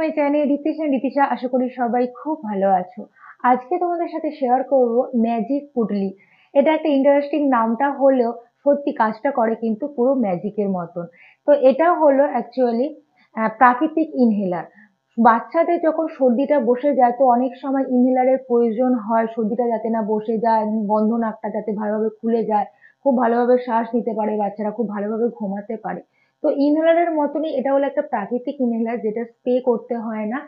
My channel রিতিশা। আশা করি সবাই খুব ভালো আছো। আজকে তোমাদের সাথে শেয়ার করব ম্যাজিক পুডলি। এটা একটা ইন্টারেস্টিং নামটা হলেও সত্যি কাজটা করে কিন্তু পুরো ম্যাজিকের মতন। তো এটা হলো অ্যাকচুয়ালি প্রাকৃতিক ইনহেলার। বাচ্চাদের যখন সর্দিটা বসে যায় তো অনেক সময় ইনহেলারের প্রয়োজন হয়, সর্দিটা যাতে না বসে যায়, বন্ধ নাকটা যাতে ভালোভাবে খুলে যায়, খুব ভালোভাবে শ্বাস নিতে পারে বাচ্চারা, খুব ভালোভাবে ঘুমাতে পারে। তো ইনহেলারের মতনই এটা হলো একটা প্রাকৃতিক ইনহেলার, যেটা স্প্রে করতে হয় না।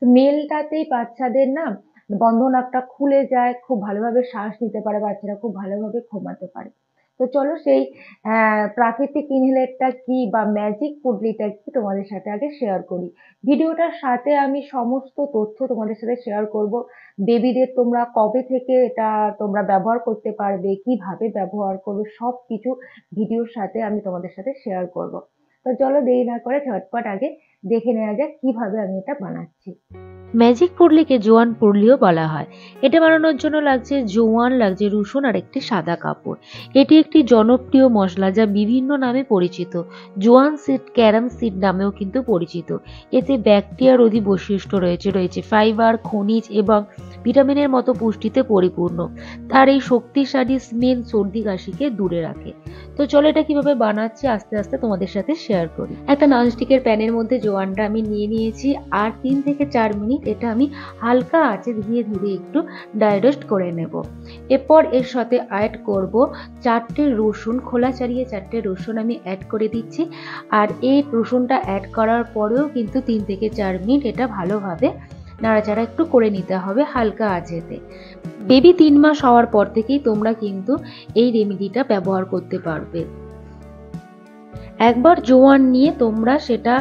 স্মেলটাতেই বাচ্চাদের না বন্ধ নাকটা খুলে যায়, খুব ভালোভাবে শ্বাস নিতে পারে বাচ্চারা, খুব ভালোভাবে ঘুমাতে পারে। তো চলো সেই প্রাকৃতিক ইনহেলারটা কি বা ম্যাজিক পুডলিটা কি তোমাদের সাথে আগে শেয়ার করি। ভিডিওটার সাথে আমি সমস্ত তথ্য তোমাদের সাথে শেয়ার করব। বেবিদের তোমরা কবে থেকে এটা তোমরা ব্যবহার করতে পারবে, কিভাবে ব্যবহার করবে, সবকিছু ভিডিওর সাথে আমি তোমাদের সাথে শেয়ার করব। তো চলো দেরি না করে ঝটপট আগে দেখে নেওয়া যাক কিভাবে আমি এটা বানাচ্ছি। ম্যাজিক পুডলিকে জোয়ান পুডলিও বলা হয়। এটা বানানোর জন্য লাগছে জোয়ান, লাগছে রসুন আর একটি সাদা কাপড়। এটি একটি জনপ্রিয় মশলা যা বিভিন্ন নামে পরিচিত। জোয়ান সিড, ক্যারাম সিড নামেও কিন্তু পরিচিত। এতে ব্যাকটেরিয়ারোধী বৈশিষ্ট্য রয়েছে ফাইবার, খনিজ এবং ভিটামিনের মতো পুষ্টিতে পরিপূর্ণ। তার এই শক্তিশালী স্মেল সর্দি কাশিকে দূরে রাখে। তো চলো এটা কিভাবে বানাচ্ছি আস্তে আস্তে তোমাদের সাথে শেয়ার করি। একটা ননস্টিকের প্যানের মধ্যে জোয়ানটা আমি নিয়ে নিয়েছি, আর 3 থেকে 4 মিনিট এটা আমি হালকা আঁচে ধীরে ধীরে একটু ড্রাই রোস্ট করে নেব। এরপর এর সাথে অ্যাড করব 4টে রসুন, খোলা ছাড়িয়ে 4টে রসুন আমি অ্যাড করে দিচ্ছি। আর এই রসুনটা অ্যাড করার পরেও কিন্তু 3 থেকে 4 মিনিট এটা ভালোভাবে নাড়াচাড়া একটু করে নিতে হবে হালকা আঁচেতে। বেবি 3 মাস হওয়ার পর থেকেই তোমরা কিন্তু এই রেমেডিটা ব্যবহার করতে পারবে। একবার জোয়ান নিয়ে তোমরা সেটা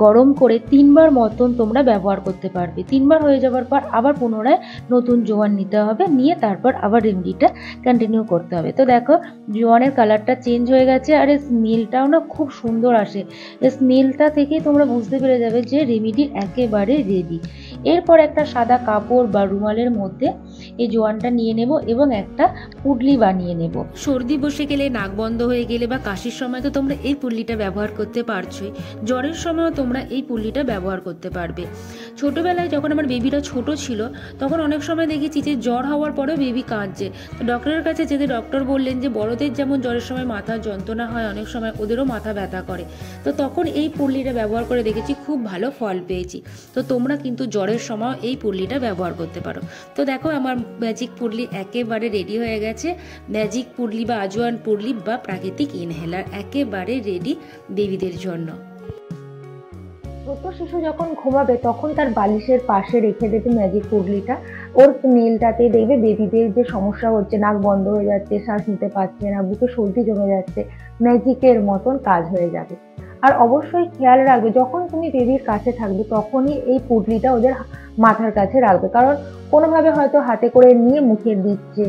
গরম করে 3বার মতন তোমরা ব্যবহার করতে পারবে। 3বার হয়ে যাওয়ার পর আবার পুনরায় নতুন জোয়ান নিতে হবে, নিয়ে তারপর আবার রেমেডিটা কন্টিনিউ করতে হবে। তো দেখো জোয়ানের কালারটা চেঞ্জ হয়ে গেছে, আর এই স্মেলটাও না খুব সুন্দর আসে। এই স্মেলটা থেকেই তোমরা বুঝতে পেরে যাবে যে রেমেডি একেবারে রেডি। এরপর একটা সাদা কাপড় বা রুমালের মধ্যে এই জোয়ানটা নিয়ে নেব এবং একটা পুডলি বানিয়ে নেব। সর্দি বসে গেলে, নাক বন্ধ হয়ে গেলে বা কাশির সময় তো তোমরা এই পুডলিটা ব্যবহার করতে পারছোই। জ্বরের সময়ও তোমরা এই পুডলিটা ব্যবহার করতে পারবে। ছোটবেলায় যখন আমার বেবিরা ছোট ছিল তখন অনেক সময় দেখেছি যে জ্বর হওয়ার পরেও বেবি কাঁদছে। তো ডক্টরের কাছে যেতে ডক্টর বললেন যে বড়দের যেমন জ্বরের সময় মাথার যন্ত্রণা হয়, অনেক সময় ওদেরও মাথা ব্যথা করে। তো তখন এই পুডলিটা ব্যবহার করে দেখেছি, খুব ভালো ফল পেয়েছি। তো তোমরা কিন্তু জ্বরের সময় এই পুডলিটা ব্যবহার করতে পারো। তো দেখো আমার ম্যাজিক পুডলি একেবারে রেডি হয়ে গেছে। ম্যাজিক পুডলি বা আজওয়ান পুডলি বা প্রাকৃতিক ইনহেলার একেবারে রেডি বেবিদের জন্য। ছোট শিশু যখন ঘুমাবে তখন তার বালিশের পাশে রেখে দেবে ম্যাজিক পুডলিটা। ওর স্মেলটাতে দেখবে বেবিদের যে সমস্যা হচ্ছে, নাক বন্ধ হয়ে যাচ্ছে, শ্বাস নিতে পারছে না, বুকে সর্দি জমে যাচ্ছে, ম্যাজিকের মতন কাজ হয়ে যাবে। আর অবশ্যই খেয়াল রাখবে যখন তুমি বেবির কাছে থাকবে তখনই এই পুডলিটা ওদের মাথার কাছে রাখবে, কারণ কোনোভাবে হয়তো হাতে করে নিয়ে মুখে দিচ্ছে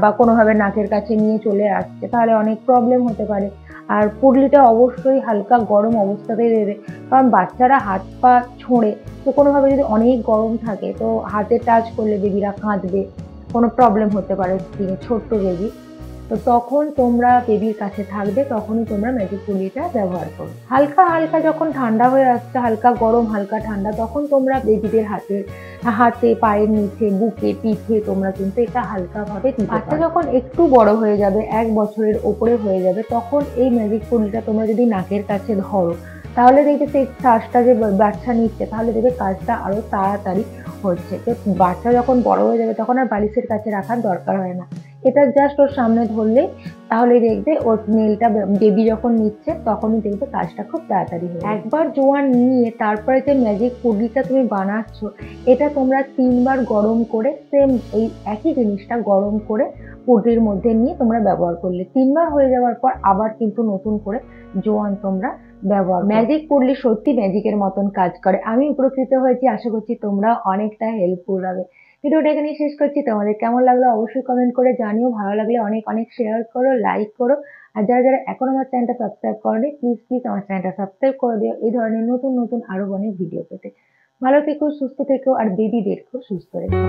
বা কোনোভাবে নাকের কাছে নিয়ে চলে আসছে, তাহলে অনেক প্রবলেম হতে পারে। আর পুডলিটা অবশ্যই হালকা গরম অবস্থাতেই দেবে, কারণ বাচ্চারা হাত পা ছোঁড়ে, তো কোনোভাবে যদি অনেক গরম থাকে তো হাতে টাচ করলে বেবিরা কাঁদবে, কোনো প্রবলেম হতে পারে স্কিনে, ছোট্ট বেবি। তো তখন তোমরা বেবির কাছে থাকবে তখনই তোমরা ম্যাজিক পুডলিটা ব্যবহার করো। হালকা হালকা যখন ঠান্ডা হয়ে আসছে, হালকা গরম হালকা ঠান্ডা, তখন তোমরা বেবিদের হাতে পায়ের নিচে, বুকে, পিঠে তোমরা কিন্তু এটা হালকা ভাবে দিতে পারো। বাচ্চা যখন একটু বড় হয়ে যাবে, 1 বছরের ওপরে হয়ে যাবে, তখন এই ম্যাজিক পুডলিটা তোমরা যদি নাকের কাছে ধরো তাহলে দেখবে সেই শ্বাসটা যে বাচ্চা নিচ্ছে, তাহলে দেখবে কাজটা আরো তাড়াতাড়ি হচ্ছে। তো বাচ্চা যখন বড় হয়ে যাবে তখন আর বালিশের কাছে রাখার দরকার হয় না, এটা জাস্ট ওর সামনে ধরলেই তাহলে দেখবে ওর স্মেলটা বেবি যখন নিচ্ছে তখনই দেখবে কাজটা খুব তাড়াতাড়ি হয়। একবার জোয়ান নিয়ে তারপরে যে ম্যাজিক পুডলিটা তুমি বানাচ্ছ, এটা তোমরা 3বার গরম করে সেম এই একই জিনিসটা গরম করে পুডলির মধ্যে নিয়ে তোমরা ব্যবহার করলে 3বার হয়ে যাওয়ার পর আবার কিন্তু নতুন করে জোয়ান তোমরা ব্যবহার। ম্যাজিক পুডলি সত্যি ম্যাজিকের মতন কাজ করে। আমি উপকৃত হয়েছি, আশা করছি তোমরা অনেকটা হেল্পফুল হবে। ভিডিওটা এখানেই শেষ করছি। তোমাদের কেমন লাগলো অবশ্যই কমেন্ট করে জানিও। ভালো লাগলে অনেক অনেক শেয়ার করো, লাইক করো। আর যারা যারা এখন আমার চ্যানেলটা সাবস্ক্রাইব করোনি প্লিজ আমার চ্যানেলটা সাবস্ক্রাইব করে দিও এই ধরনের নতুন নতুন আরো অনেক ভিডিও পেতে। ভালো থেকো, সুস্থ থেকো, আর বেবিদেরকেও সুস্থ রেখো।